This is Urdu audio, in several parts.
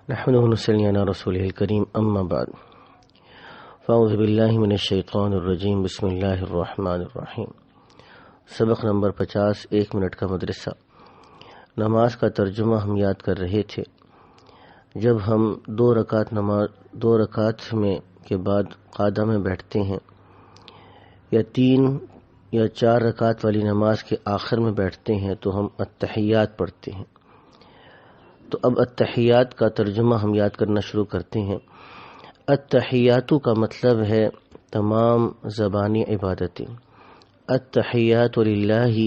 نحمده ونصلي على رسوله الكريم اما بعد فاعوذ باللہ من الشیطان الرجیم بسم اللہ الرحمن الرحیم۔ سبق نمبر 50 ایک منٹ کا مدرسہ۔ نماز کا ترجمہ ہم یاد کر رہے تھے۔ جب ہم دو رکعت میں کے بعد قعدہ میں بیٹھتے ہیں یا 3 یا 4 رکعت والی نماز کے آخر میں بیٹھتے ہیں تو ہم التحیات پڑھتے ہیں۔ تو اب التحیات کا ترجمہ ہم یاد کرنا شروع کرتے ہیں۔ التحیات کا مطلب ہے تمام زبانی عبادتیں۔ التحیات للہ،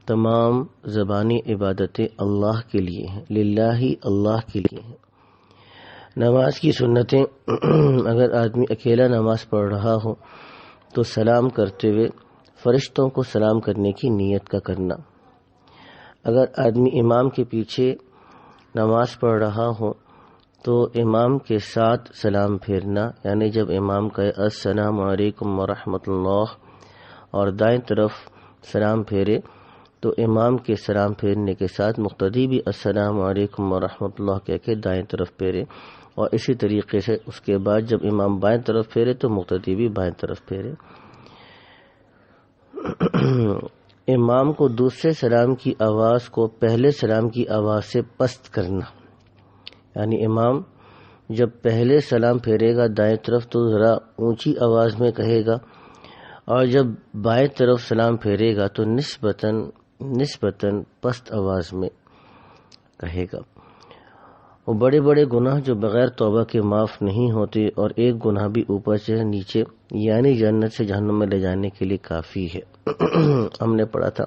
تمام زبانی عبادتیں اللہ کے لیے ہیں، للہ اللہ کے لیے ہیں۔ نماز کی سنتیں اگر آدمی اکیلا نماز پڑھ رہا ہو تو سلام کرتے ہوئے فرشتوں کو سلام کرنے کی نیت کا کرنا۔ اگر آدمی امام کے پیچھے نماز پڑھ رہا ہو تو امام کے ساتھ سلام پھیرنا، یعنی جب امام کہے السلام علیکم ورحمۃ اللہ اور دائیں طرف سلام پھیرے تو امام کے سلام پھیرنے کے ساتھ مقتدی بھی السلام علیکم ورحمۃ اللہ کہہ کے دائیں طرف پھیرے، اور اسی طریقے سے اس کے بعد جب امام بائیں طرف پھیرے تو مقتدی بھی بائیں طرف پھیرے۔ امام کو دوسرے سلام کی آواز کو پہلے سلام کی آواز سے پست کرنا، یعنی امام جب پہلے سلام پھیرے گا دائیں طرف تو ذرا اونچی آواز میں کہے گا، اور جب بائیں طرف سلام پھیرے گا تو نسبتاً پست آواز میں کہے گا۔ وہ بڑے بڑے گناہ جو بغیر توبہ کے معاف نہیں ہوتے، اور ایک گناہ بھی اوپر سے نیچے یعنی جنت سے جہنم میں لے جانے کے لیے کافی ہے۔ ہم نے پڑھا تھا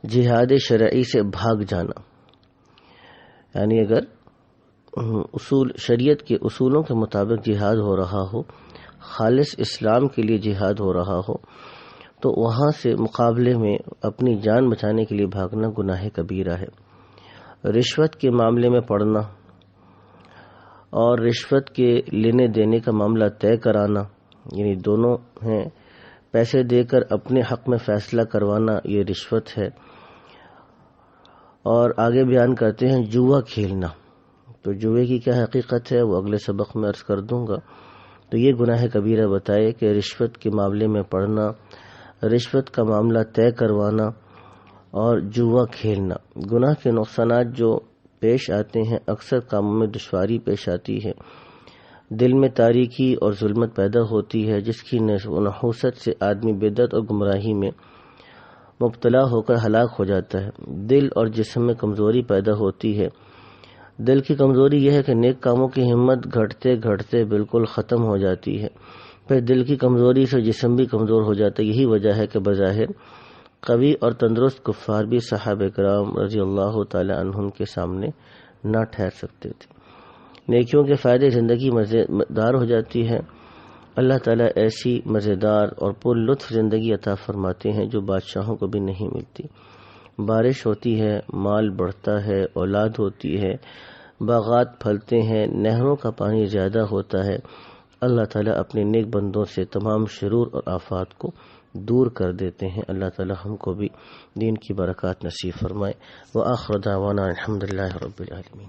جہاد شرعی سے بھاگ جانا، یعنی اگر شریعت کے اصولوں کے مطابق جہاد ہو رہا ہو، خالص اسلام کے لیے جہاد ہو رہا ہو، تو وہاں سے مقابلے میں اپنی جان بچانے کے لیے بھاگنا گناہ کبیرہ ہے۔ رشوت کے معاملے میں پڑنا اور رشوت کے لینے دینے کا معاملہ طے کرانا، یعنی دونوں ہیں، پیسے دے کر اپنے حق میں فیصلہ کروانا یہ رشوت ہے۔ اور آگے بیان کرتے ہیں جوا کھیلنا، تو جوے کی کیا حقیقت ہے وہ اگلے سبق میں عرض کر دوں گا۔ تو یہ گناہ کبیرہ بتائے کہ رشوت کے معاملے میں پڑنا، رشوت کا معاملہ طے کروانا اور جوا کھیلنا۔ گناہ کے نقصانات جو پیش آتے ہیں، اکثر کاموں میں دشواری پیش آتی ہے، دل میں تاریکی اور ظلمت پیدا ہوتی ہے، جس کی نحوست سے آدمی بدعت اور گمراہی میں مبتلا ہو کر ہلاک ہو جاتا ہے۔ دل اور جسم میں کمزوری پیدا ہوتی ہے۔ دل کی کمزوری یہ ہے کہ نیک کاموں کی ہمت گھٹتے گھٹتے بالکل ختم ہو جاتی ہے، پھر دل کی کمزوری سے جسم بھی کمزور ہو جاتا ہے۔ یہی وجہ ہے کہ بظاہر قوی اور تندرست کفار بھی صحابہ کرام رضی اللہ تعالی عنہم کے سامنے نہ ٹھہر سکتے تھے۔ نیکیوں کے فائدے زندگی مزیدار ہو جاتی ہے۔ اللہ تعالیٰ ایسی مزیدار اور پر لطف زندگی عطا فرماتے ہیں جو بادشاہوں کو بھی نہیں ملتی۔ بارش ہوتی ہے، مال بڑھتا ہے، اولاد ہوتی ہے، باغات پھلتے ہیں، نہروں کا پانی زیادہ ہوتا ہے۔ اللہ تعالیٰ اپنے نیک بندوں سے تمام شرور اور آفات کو دور کر دیتے ہیں۔ اللہ تعالیٰ ہم کو بھی دین کی برکات نصیب فرمائے۔ وآخر دعوانا الحمدللہ رب العالمین۔